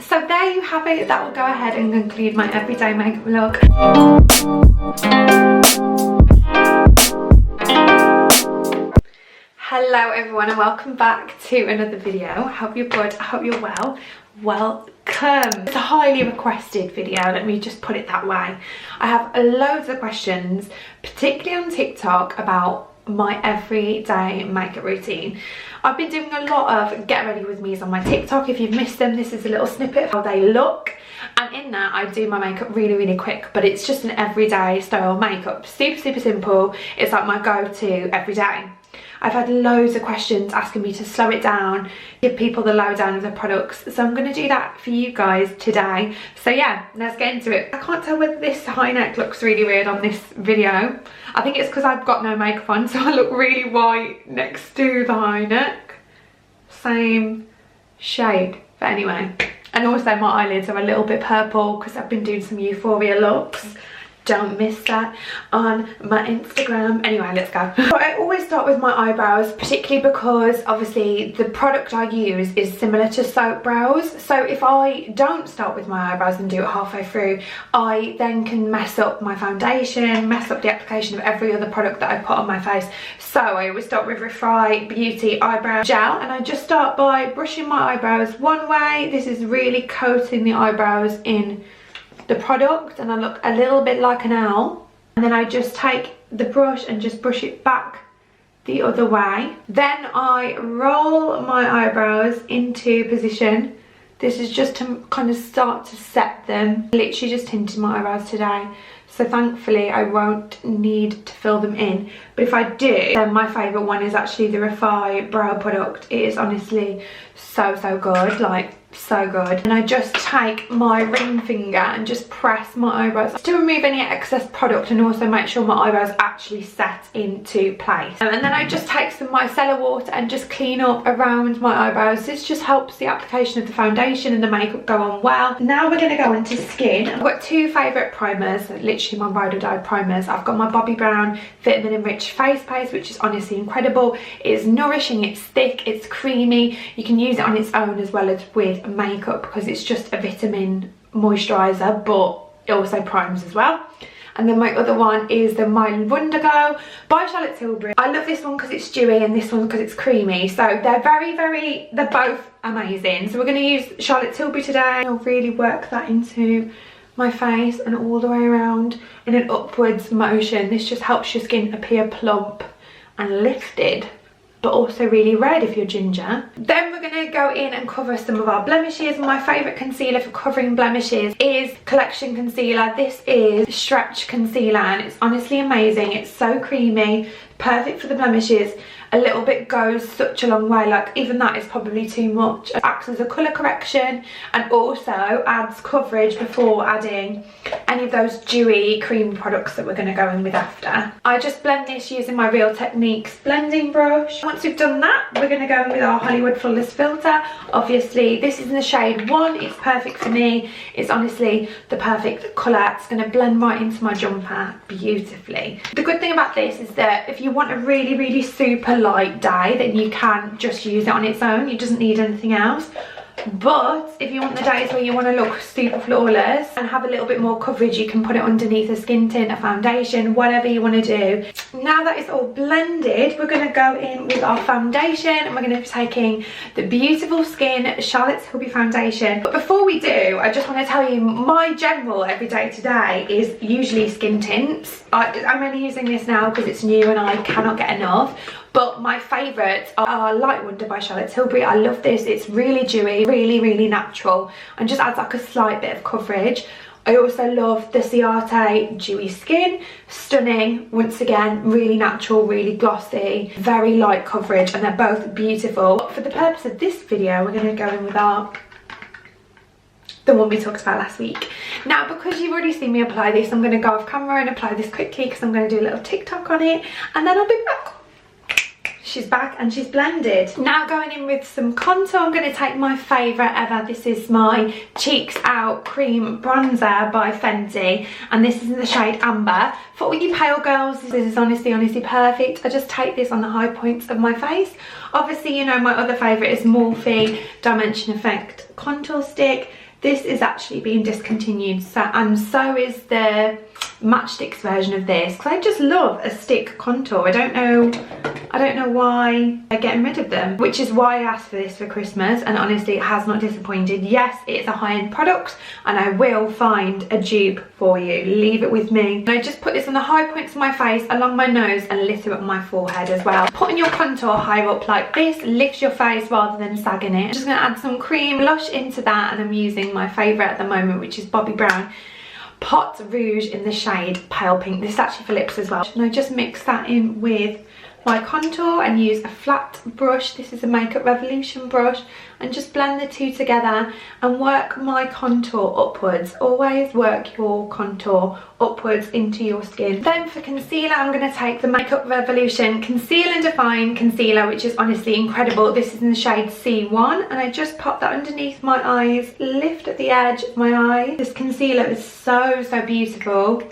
So there you have it. That will go ahead and conclude my everyday makeup look. Hello everyone and welcome back to another video. I hope you're good, I hope you're well. Welcome. It's a highly requested video, let me just put it that way. I have loads of questions, particularly on TikTok, about my everyday makeup routine. I've been doing a lot of get ready with me's on my TikTok. If you've missed them, this is a little snippet of how they look, and in that I do my makeup really quick, but it's just an everyday style makeup. Super simple. It's like my go-to every day. I've had loads of questions asking me to slow it down, give people the lowdown of the products, so I'm going to do that for you guys today. So yeah, let's get into it. I can't tell whether this high neck looks really weird on this video. I think it's because I've got no makeup on, so I look really white next to the high neck. Same shade, but anyway. And also my eyelids are a little bit purple because I've been doing some Euphoria looks. Don't miss that on my Instagram. Anyway, let's go. So I always start with my eyebrows, particularly because obviously the product I use is similar to soap brows. So if I don't start with my eyebrows and do it halfway through, I then can mess up my foundation, mess up the application of every other product that I put on my face. So I always start with Refy Beauty Eyebrow Gel, and I just start by brushing my eyebrows one way. This is really coating the eyebrows in the product, and I look a little bit like an owl. And then I just take the brush and just brush it back the other way. Then I roll my eyebrows into position. This is just to kind of start to set them. Literally just tinted my eyebrows today, so thankfully I won't need to fill them in. But if I do, then my favourite one is actually the Refy brow product. It is honestly so good, like so good. And I just take my ring finger and just press my eyebrows to remove any excess product and also make sure my eyebrows actually set into place. And then I just take some micellar water and just clean up around my eyebrows. This just helps the application of the foundation and the makeup go on well. Now we're going to go into skin. I've got two favourite primers, literally my ride or die primers. I've got my Bobbi Brown Vitamin Enriched Face Paste, which is honestly incredible. It is nourishing, it's thick, it's creamy. You can use it on its own as well as with makeup because it's just a vitamin moisturiser, but it also primes as well. And then my other one is the My Wonder Glow by Charlotte Tilbury. I love this one because it's dewy and this one because it's creamy, so they're both amazing. So we're going to use Charlotte Tilbury today. I'll really work that into my face and all the way around in an upwards motion. This just helps your skin appear plump and lifted, but also really red if you're ginger. Then we're going to go in and cover some of our blemishes. My favourite concealer for covering blemishes is Collection Concealer. This is Stretch Concealer and it's honestly amazing. It's so creamy, perfect for the blemishes. A little bit goes such a long way, like even that is probably too much. It acts as a colour correction and also adds coverage before adding any of those dewy cream products that we're going to go in with after. I just blend this using my Real Techniques blending brush. Once we've done that, we're going to go in with our Hollywood Flawless filter. Obviously this is in the shade 1, it's perfect for me. It's honestly the perfect colour. It's going to blend right into my jumper beautifully. The good thing about this is that if you want a really super light day, then you can just use it on its own. It doesn't need anything else. But if you want the days where you want to look super flawless and have a little bit more coverage, you can put it underneath a skin tint, a foundation, whatever you want to do. Now that it's all blended, we're going to go in with our foundation and we're going to be taking the Beautiful Skin Charlotte Tilbury foundation. But before we do, I just want to tell you my general everyday today is usually skin tints. I'm only using this now because it's new and I cannot get enough. But my favourites are Light Wonder by Charlotte Tilbury. I love this. It's really dewy, really natural, and just adds like a slight bit of coverage. I also love the Ciate Dewy Skin. Stunning, once again, really natural, really glossy, very light coverage, and they're both beautiful. But for the purpose of this video, we're going to go in with the one we talked about last week. Now, because you've already seen me apply this, I'm going to go off camera and apply this quickly because I'm going to do a little TikTok on it, and then I'll be back. She's back and she's blended. Now going in with some contour, I'm going to take my favourite ever. This is my Cheeks Out Cream Bronzer by Fenty, and this is in the shade Amber. For all you pale girls, this is honestly perfect. I just take this on the high points of my face. Obviously, you know, my other favourite is Morphe Dimension Effect Contour Stick. This is actually being discontinued, and so is the matchsticks version of this, because I just love a stick contour. I don't know why they're getting rid of them, which is why I asked for this for Christmas, and honestly it has not disappointed. Yes, it's a high-end product and I will find a dupe for you, leave it with me. And I just put this on the high points of my face, along my nose, and lit it up my forehead as well. Putting your contour higher up like this lifts your face rather than sagging it. I'm just going to add some cream blush into that, and I'm using my favourite at the moment, which is Bobbi Brown Pot Rouge in the shade Pale Pink. This is actually for lips as well. And I just mix that in with my contour and use a flat brush. This is a XXRevolution brush, and just blend the two together and work my contour upwards. Always work your contour upwards into your skin. Then for concealer, I'm going to take the XXRevolution Conceal and Define Concealer, which is honestly incredible. This is in the shade C1, and I just pop that underneath my eyes, lift at the edge of my eye. This concealer is so beautiful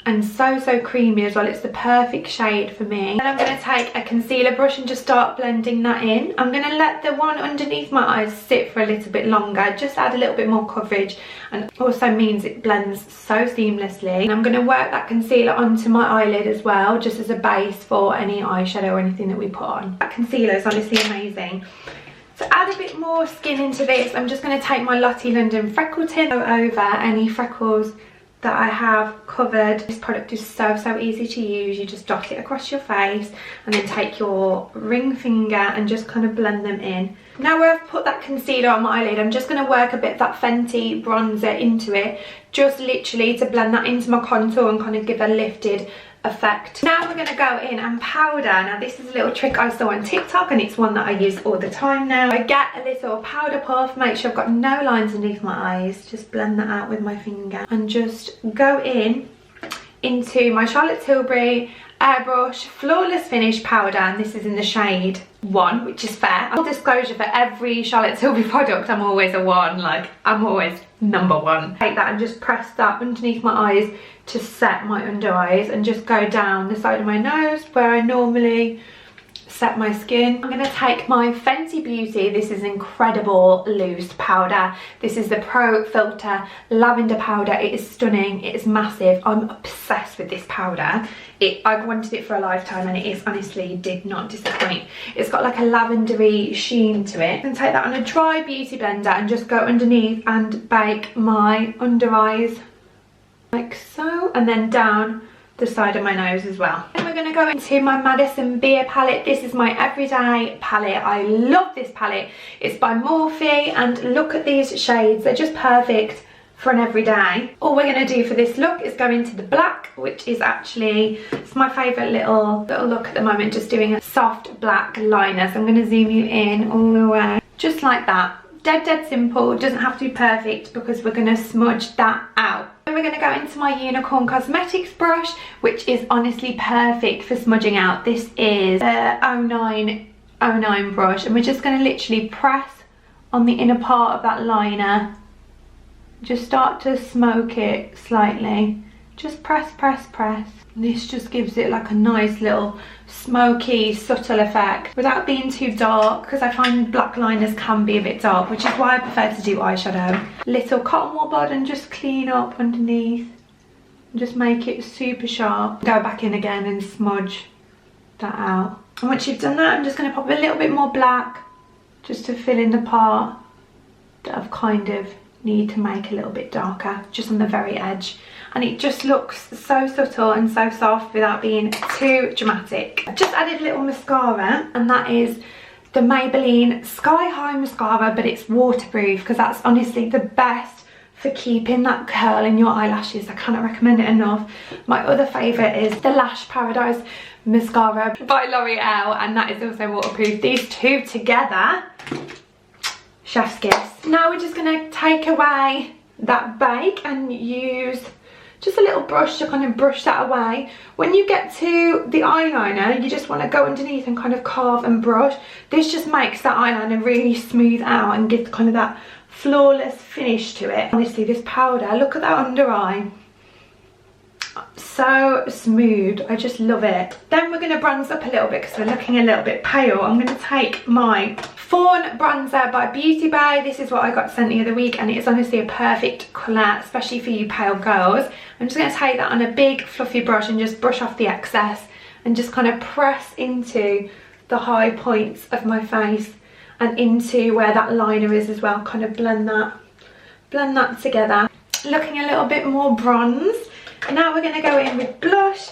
and so creamy as well. It's the perfect shade for me. And I'm going to take a concealer brush and just start blending that in. I'm going to let the one underneath my eyes sit for a little bit longer, just add a little bit more coverage, and also means it blends so seamlessly. And I'm going to work that concealer onto my eyelid as well, just as a base for any eyeshadow or anything that we put on. That concealer is honestly amazing. To add a bit more skin into this, I'm just going to take my Lottie London freckle tint over any freckles that I have covered. This product is so easy to use. You just dot it across your face and then take your ring finger and just kind of blend them in. Now where I've put that concealer on my eyelid, I'm just going to work a bit of that Fenty bronzer into it, just literally to blend that into my contour and kind of give a lifted effect. Now we're going to go in and powder. Now this is a little trick I saw on TikTok, and it's one that I use all the time now. I get a little powder puff, make sure I've got no lines underneath my eyes, just blend that out with my finger, and just go in into my Charlotte Tilbury Airbrush Flawless Finish powder, and this is in the shade 1, which is fair. Full disclosure, for every Charlotte Tilbury product I'm always a 1, like I'm always number 1. Take that and just press that underneath my eyes to set my under eyes, and just go down the side of my nose where I normally set my skin. I'm going to take my Fenty Beauty, this is incredible loose powder. This is the Pro Filter Lavender powder. It is stunning, it is massive. I'm obsessed with this powder. I've wanted it for a lifetime, and it is honestly did not disappoint. It's got like a lavendery sheen to it. I'm going to take that on a dry beauty blender and just go underneath and bake my under eyes like so, and then down the side of my nose as well. Then we're going to go into my Maddison Beer palette. This is my everyday palette. I love this palette. It's by Morphe, and look at these shades. They're just perfect for an everyday. All we're going to do for this look is go into the black, which is actually, it's my favourite little look at the moment, just doing a soft black liner. So I'm going to zoom you in all the way, just like that. Dead simple. It doesn't have to be perfect, because we're going to smudge that out. Then we're going to go into my Unicorn Cosmetics brush, which is honestly perfect for smudging out. This is the 09 brush, and we're just going to literally press on the inner part of that liner. Just start to smoke it slightly. Just press. This just gives it like a nice little smoky, subtle effect without being too dark, because I find black liners can be a bit dark, which is why I prefer to do eyeshadow. Little cotton wool bod, and just clean up underneath. Just make it super sharp. Go back in again and smudge that out. And once you've done that, I'm just going to pop a little bit more black just to fill in the part that I've kind of need to make a little bit darker, just on the very edge. And it just looks so subtle and so soft without being too dramatic. I've just added a little mascara, and that is the Maybelline Sky High Mascara, but it's waterproof, because that's honestly the best for keeping that curl in your eyelashes. I cannot recommend it enough. My other favourite is the Lash Paradise Mascara by L'Oreal, and that is also waterproof. These two together, chef's kiss. Now we're just going to take away that bake and use just a little brush to kind of brush that away. When you get to the eyeliner, you just want to go underneath and kind of carve and brush. This just makes that eyeliner really smooth out and gives kind of that flawless finish to it. Honestly, this powder, look at that under eye. So smooth, I just love it. Then we're going to bronze up a little bit because we're looking a little bit pale. I'm going to take my Fawn bronzer by Beauty Bay. This is what I got sent the other week, and it's honestly a perfect colour, especially for you pale girls. I'm just going to take that on a big fluffy brush and just brush off the excess and just kind of press into the high points of my face and into where that liner is as well. Kind of blend that together. Looking a little bit more bronze. And now we're going to go in with blush.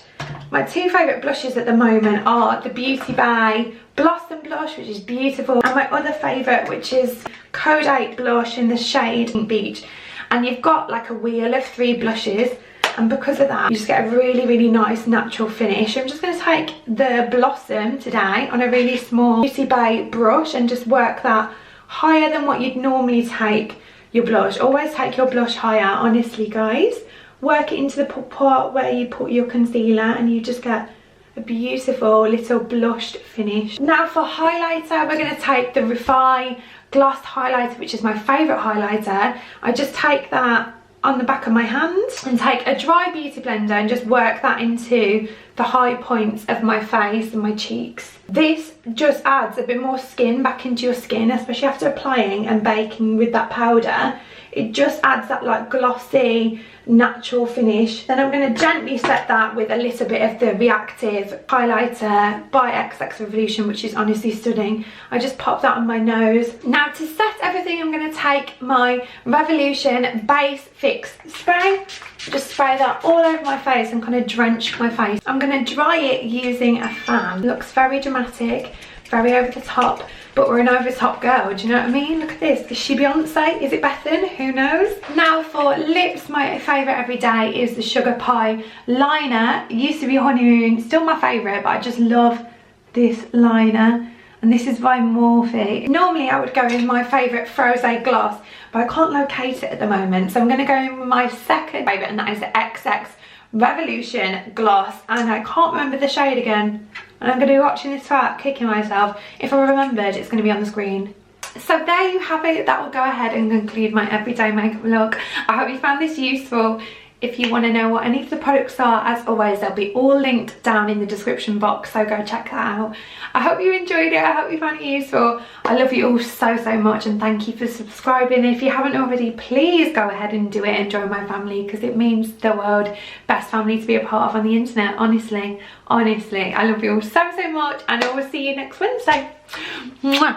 My two favourite blushes at the moment are the Beauty Bay Blossom Blush, which is beautiful, and my other favourite, which is Code 8 blush in the shade Beach. And you've got like a wheel of 3 blushes, and because of that you just get a really nice natural finish. I'm just going to take the Blossom today on a really small Beauty Bay brush and just work that higher than what you'd normally take your blush. Always take your blush higher, honestly guys. Work it into the part where you put your concealer and you just get a beautiful little blushed finish. Now for highlighter, we're going to take the Refy gloss highlighter, which is my favourite highlighter. I just take that on the back of my hand and take a dry beauty blender and just work that into the high points of my face and my cheeks. This just adds a bit more skin back into your skin, especially after applying and baking with that powder. It just adds that like glossy natural finish. Then I'm going to gently set that with a little bit of the reactive highlighter by XXRevolution, which is honestly stunning. I just pop that on my nose. Now to set everything, I'm going to take my Revolution Base Fix spray. Just spray that all over my face and kind of drench my face. I'm going to dry it using a fan. Looks very dramatic, very over the top, but we're an over the top girl, do you know what I mean? Look at this. Is she Beyonce? Is it Bethan? Who knows? Now for lips, my favourite every day is the Sugar Pie liner. It used to be Honeymoon, still my favourite, but I just love this liner. And this is by Morphe. Normally I would go in my favourite Froze gloss, but I can't locate it at the moment. So I'm going to go in with my second favourite, and that is the XXRevolution gloss. And I can't remember the shade again. And I'm going to be watching this part, kicking myself. If I remembered, it's going to be on the screen. So there you have it. That will go ahead and conclude my everyday makeup look. I hope you found this useful. If you want to know what any of the products are, as always, they'll be all linked down in the description box, so go check that out. I hope you enjoyed it. I hope you found it useful. I love you all so much, and thank you for subscribing. If you haven't already, please go ahead and do it and join my family, because it means the world. Best family to be a part of on the internet, honestly. I love you all so much, and I will see you next Wednesday. Mwah.